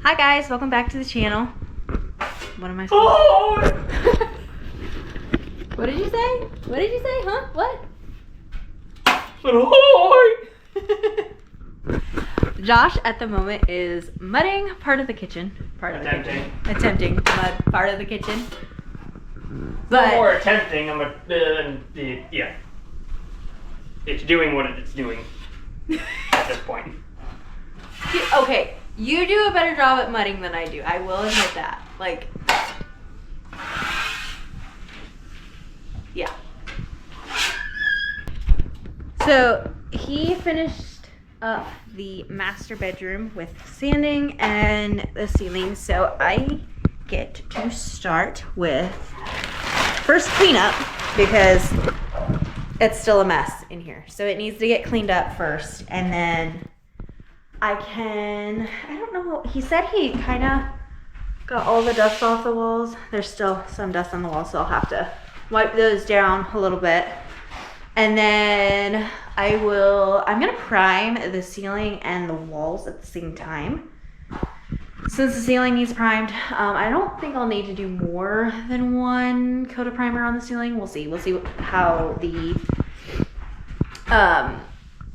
Hi guys, welcome back to the channel. What am I supposed to What did you say? What did you say? Huh? What? Josh at the moment is mudding part of the kitchen. Attempting to mud part of the kitchen. But no more attempting, yeah. It's doing what it's doing at this point. Okay, you do a better job at mudding than I do. I will admit that. Like, yeah. So he finished up the master bedroom with sanding and the ceiling. So I get to start with first cleanup because it's still a mess in here. So it needs to get cleaned up first, and then I don't know, he said he kind of got all the dust off the walls. There's still some dust on the walls, so I'll have to wipe those down a little bit. And then I'm gonna prime the ceiling and the walls at the same time. Since the ceiling needs primed, I don't think I'll need to do more than one coat of primer on the ceiling. We'll see how the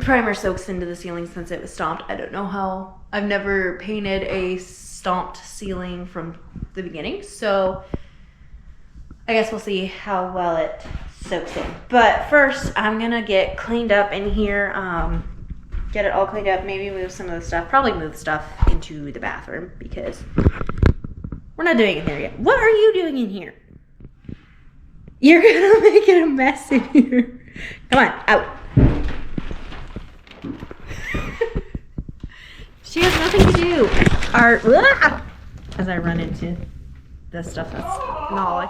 primer soaks into the ceiling since it was stomped. I don't know how. I've never painted a stomped ceiling from the beginning, so I guess we'll see how well it soaks in. But first, I'm gonna get cleaned up in here, get it all cleaned up, maybe move some of the stuff, probably move stuff into the bathroom because we're not doing it here yet. What are you doing in here? You're gonna make it a mess in here. Come on, out. She has nothing to do. As I run into this stuff that's gnawing.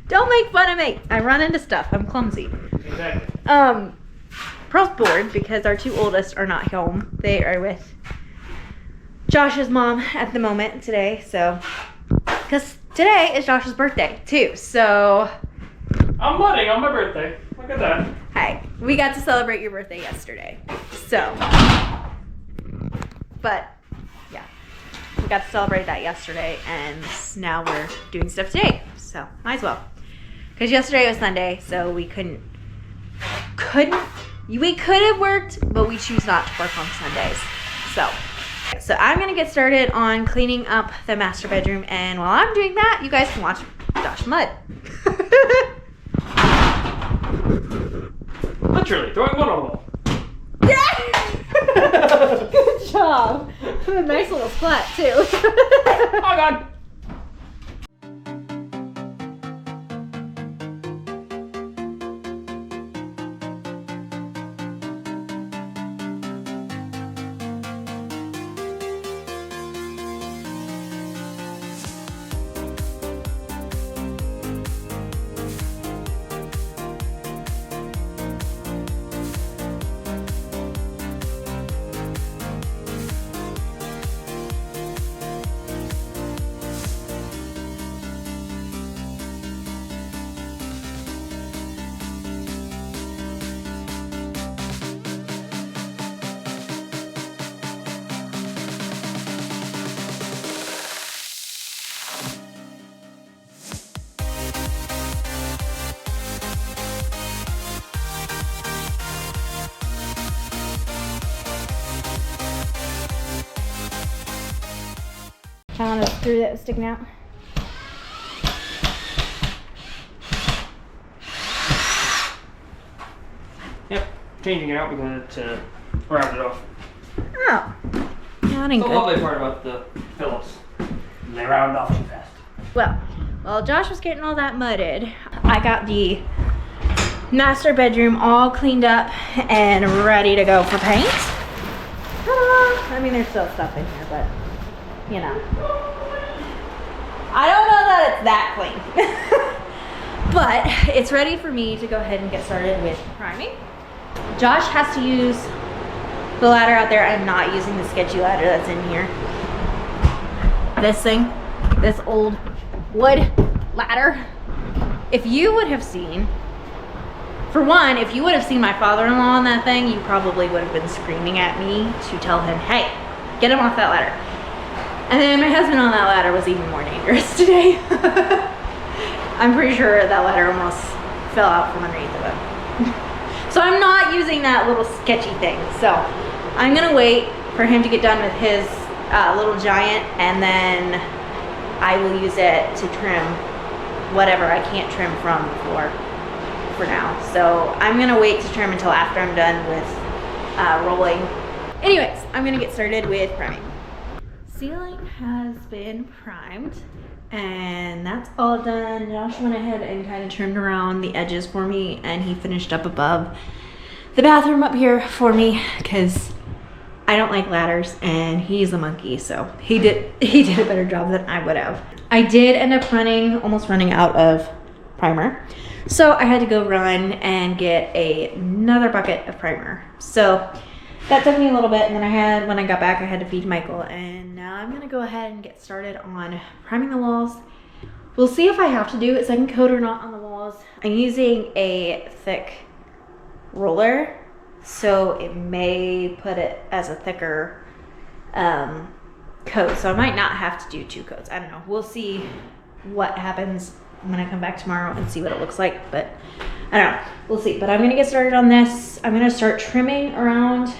Don't make fun of me. I run into stuff. I'm clumsy. Exactly. Pearl's bored because our two oldest are not home. They are with Josh's mom at the moment today. So, because today is Josh's birthday too. So, I'm mudding on my birthday. Look at that. Hi. We got to celebrate your birthday yesterday. So, but yeah, we got to celebrate that yesterday, and now we're doing stuff today. So, might as well. Because yesterday was Sunday, so we couldn't. We could have worked, but we choose not to work on Sundays. So I'm gonna get started on cleaning up the master bedroom, and while I'm doing that, you guys can watch Josh mud. Literally, throwing one on the wall. Yeah! Good job. A nice little splat too. Oh God. Found a screw that was sticking out. Yep, changing it out because it's rounded off. Oh, that ain't The good. lovely part about the Phillips, they round off too fast. Well, while Josh was getting all that mudded, I got the master bedroom all cleaned up and ready to go for paint. Ta-da! I mean, there's still stuff in here, but you know. I don't know that it's that clean. But it's ready for me to go ahead and get started with priming. Josh has to use the ladder out there. I'm not using the sketchy ladder that's in here. This thing, this old wood ladder. If you would have seen, for one, if you would have seen my father-in-law on that thing, you probably would have been screaming at me to tell him, hey, get him off that ladder. And then my husband on that ladder was even more dangerous today. I'm pretty sure that ladder almost fell out from underneath of him. So I'm not using that little sketchy thing. So I'm gonna wait for him to get done with his little giant, and then I will use it to trim whatever I can't trim from the floor for now. So I'm gonna wait to trim until after I'm done with rolling. Anyways, I'm gonna get started with priming. Ceiling has been primed and that's all done. Josh went ahead and kind of trimmed around the edges for me, and he finished up above the bathroom up here for me because I don't like ladders and he's a monkey, so he did a better job than I would have. I did end up almost running out of primer, so I had to go run and get another bucket of primer. So that took me a little bit, and then when I got back, I had to feed Michael, and now I'm gonna go ahead and get started on priming the walls. We'll see if I have to do a second coat or not on the walls. I'm using a thick roller, so it may put it as a thicker coat, so I might not have to do 2 coats. I don't know. We'll see what happens when I come back tomorrow and see what it looks like, but I don't know. We'll see. But I'm gonna get started on this. I'm gonna start trimming around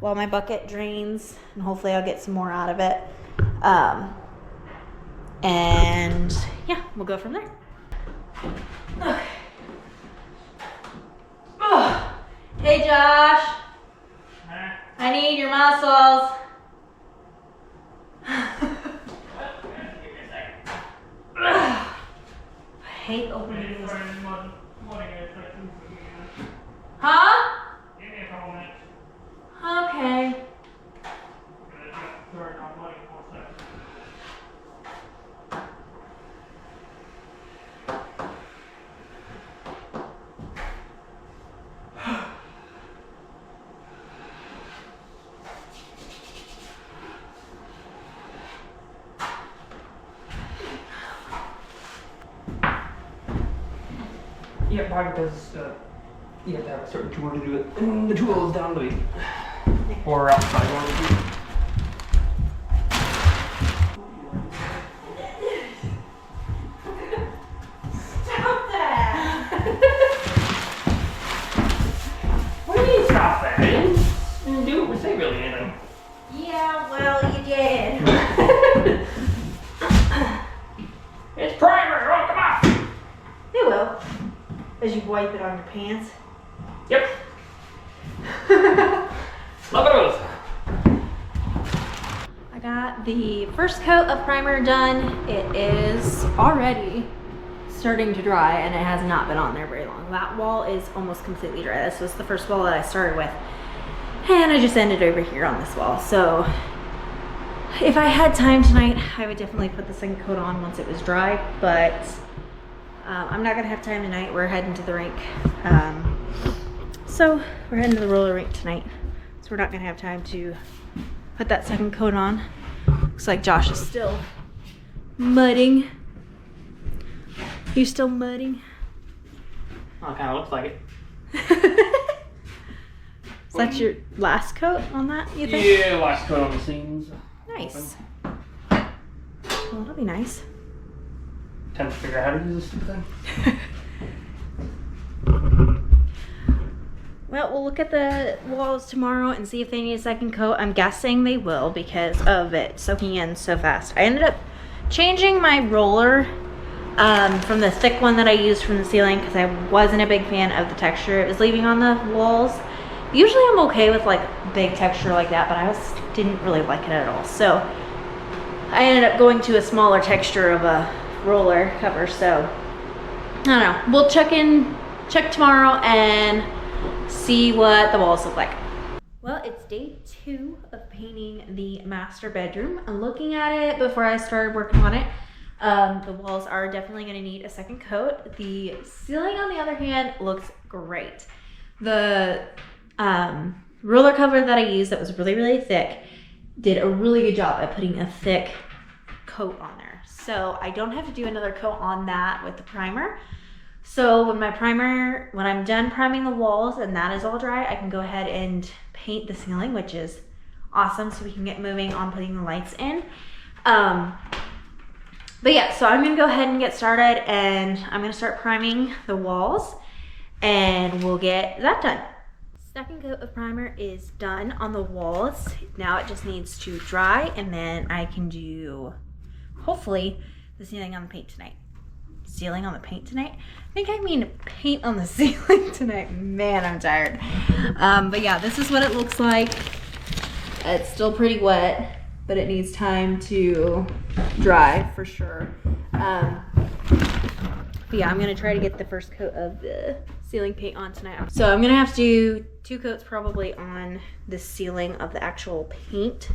while my bucket drains, and hopefully I'll get some more out of it. And yeah, we'll go from there. Okay. Oh. Hey Josh, I need your muscles. I hate opening these. Huh? Okay. Yeah, probably because you have to have a certain tool to do it, and the tool is down the way. Or outside one of the Stop that! What do you mean stop that? I didn't do it, say really anything. Yeah, well, you did. It's primer, oh come on! It will, as you wipe it on your pants. Yep. Look at those. I got the first coat of primer done. It is already starting to dry, and it has not been on there very long. That wall is almost completely dry. This was the first wall that I started with, and I just ended over here on this wall. So if I had time tonight, I would definitely put the second coat on once it was dry, but I'm not gonna have time tonight. We're heading to the rink. So we're heading to the roller rink tonight. So we're not gonna have time to put that second coat on. Looks like Josh is still mudding. You still mudding? Oh, it kind of looks like it. Is that your last coat on that, you think? Yeah, last coat on the seams. Nice. Well, that'll be nice. Time to figure out how to use this stupid thing. Well, we'll look at the walls tomorrow and see if they need a second coat. I'm guessing they will because of it soaking in so fast. I ended up changing my roller from the thick one that I used from the ceiling because I wasn't a big fan of the texture it was leaving on the walls. Usually I'm okay with like big texture like that, but I didn't really like it at all. So I ended up going to a smaller texture of a roller cover. So I don't know. We'll check tomorrow and see what the walls look like. Well, it's day 2 of painting the master bedroom. I'm looking at it before I started working on it. The walls are definitely going to need a second coat. The ceiling, on the other hand, looks great. The roller cover that I used that was really, really thick did a really good job at putting a thick coat on there. So I don't have to do another coat on that with the primer. So when I'm done priming the walls and that is all dry, I can go ahead and paint the ceiling, which is awesome, so we can get moving on putting the lights in. But yeah, so I'm gonna go ahead and get started, and I'm gonna start priming the walls, and we'll get that done. Second coat of primer is done on the walls. Now it just needs to dry, and then I can do, hopefully, the ceiling on the paint tonight. Ceiling on the paint tonight? I think I mean paint on the ceiling tonight. Man, I'm tired. But yeah, this is what it looks like. It's still pretty wet, but it needs time to dry for sure. But yeah, I'm gonna try to get the first coat of the ceiling paint on tonight. So I'm gonna have to do 2 coats probably on the ceiling of the actual paint.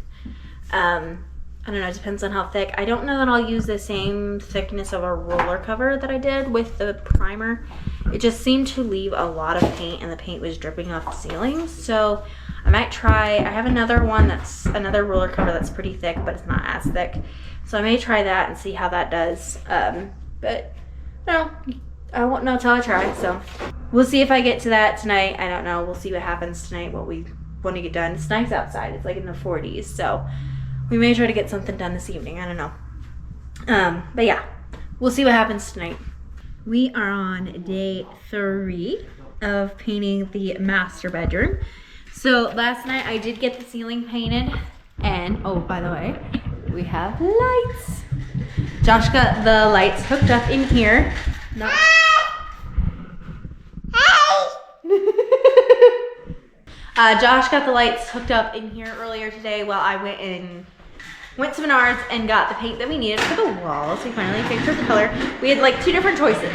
I don't know, it depends on how thick. I don't know that I'll use the same thickness of a roller cover that I did with the primer. It just seemed to leave a lot of paint, and the paint was dripping off the ceiling. So I might try, I have another one that's another roller cover that's pretty thick, but it's not as thick. So I may try that and see how that does. But no, I won't know till I try. So we'll see if I get to that tonight. I don't know. We'll see what happens tonight, what we want to get done. It's nice outside. It's like in the 40s. So we may try to get something done this evening. I don't know. But yeah, we'll see what happens tonight. We are on day 3 of painting the master bedroom. So last night I did get the ceiling painted, and oh, by the way, we have lights. Josh got the lights hooked up in here. Not Josh got the lights hooked up in here earlier today while I went to Menards and got the paint that we needed for the walls. We finally picked out the color. We had like 2 different choices.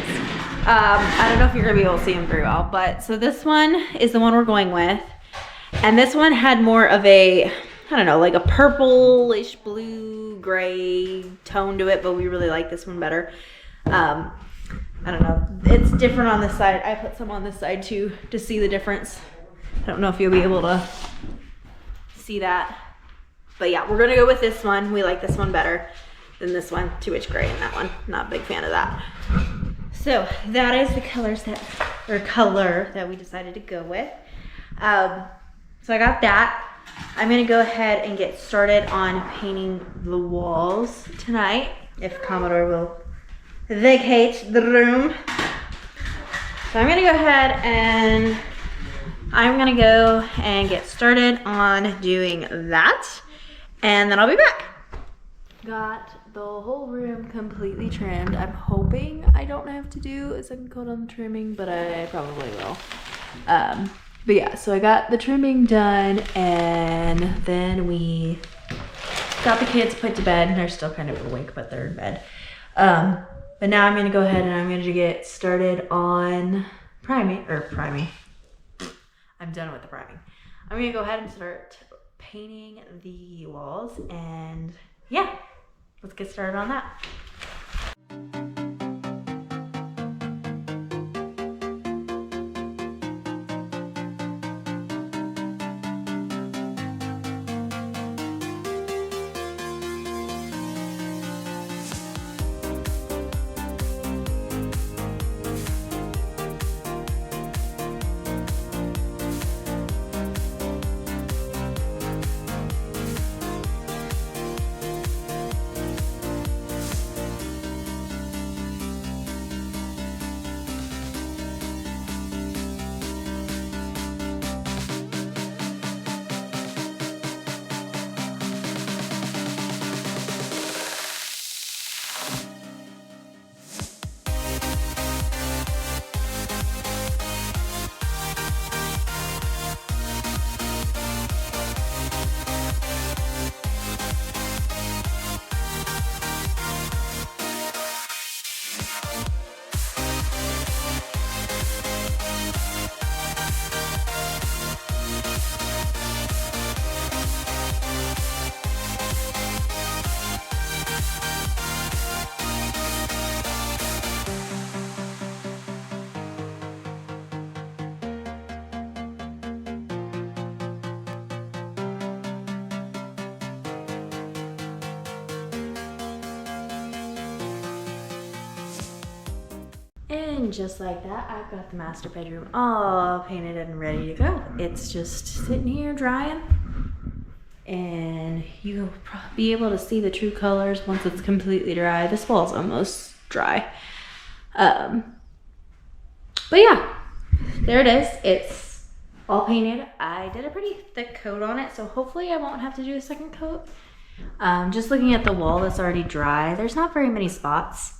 I don't know if you're gonna be able to see them very well, but so this one is the one we're going with. And this one had more of a, I don't know, like a purplish blue gray tone to it, but we really like this one better. I don't know, it's different on this side. I put some on this side too to see the difference. I don't know if you'll be able to see that. But yeah, we're gonna go with this one. We like this one better than this one, 2H gray in that one. Not a big fan of that. So that is the color that we decided to go with. So I got that. I'm gonna go ahead and get started on painting the walls tonight, if Commodore will vacate the room. So I'm gonna go ahead and I'm gonna go and get started on doing that, and then I'll be back. Got the whole room completely trimmed. I'm hoping I don't have to do a second coat on the trimming, but I probably will. But yeah, so I got the trimming done, and then we got the kids put to bed. They're still kind of awake, but they're in bed. But now I'm gonna go ahead and I'm gonna get started on priming. I'm done with the priming. I'm gonna go ahead and start painting the walls, and yeah, let's get started on that. And just like that, I've got the master bedroom all painted and ready to go. It's just sitting here drying. and you'll be able to see the true colors once it's completely dry. This wall's almost dry. But yeah, there it is. It's all painted. I did a pretty thick coat on it, so hopefully I won't have to do a second coat. Just looking at the wall that's already dry, there's not very many spots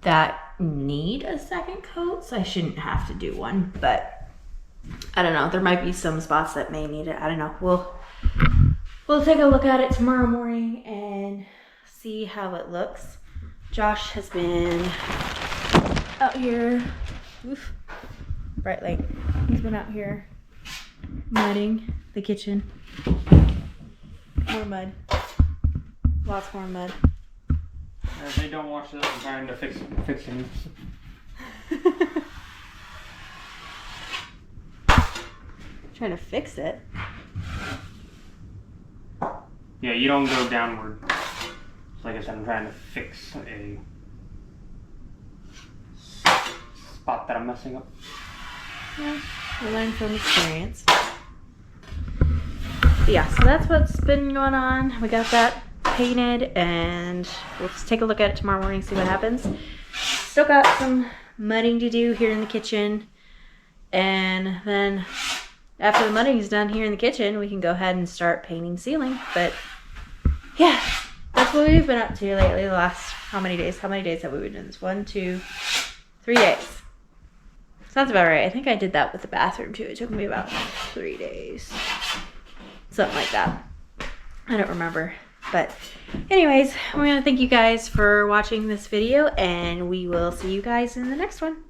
that need a second coat, so I shouldn't have to do one, but I don't know. There might be some spots that may need it. I don't know. We'll take a look at it tomorrow morning and see how it looks. Josh has been out here. Oof. Bright light. He's been out here mudding the kitchen. More mud. Lots more mud. They don't watch this. I'm trying to fix things. Trying to fix it. Yeah, you don't go downward. So like I said, I'm trying to fix a spot that I'm messing up. Yeah, we learn from experience. Yeah, so that's what's been going on. We got that painted, and we'll just take a look at it tomorrow morning, see what happens. Still got some mudding to do here in the kitchen, and then after the mudding is done here in the kitchen, we can go ahead and start painting ceiling. But yeah, that's what we've been up to lately. The last how many days have we been doing this? 1, 2, 3 days. Sounds about right. I think I did that with the bathroom too. It took me about 3 days, something like that. I don't remember. But anyways, I want to thank you guys for watching this video, and we will see you guys in the next one.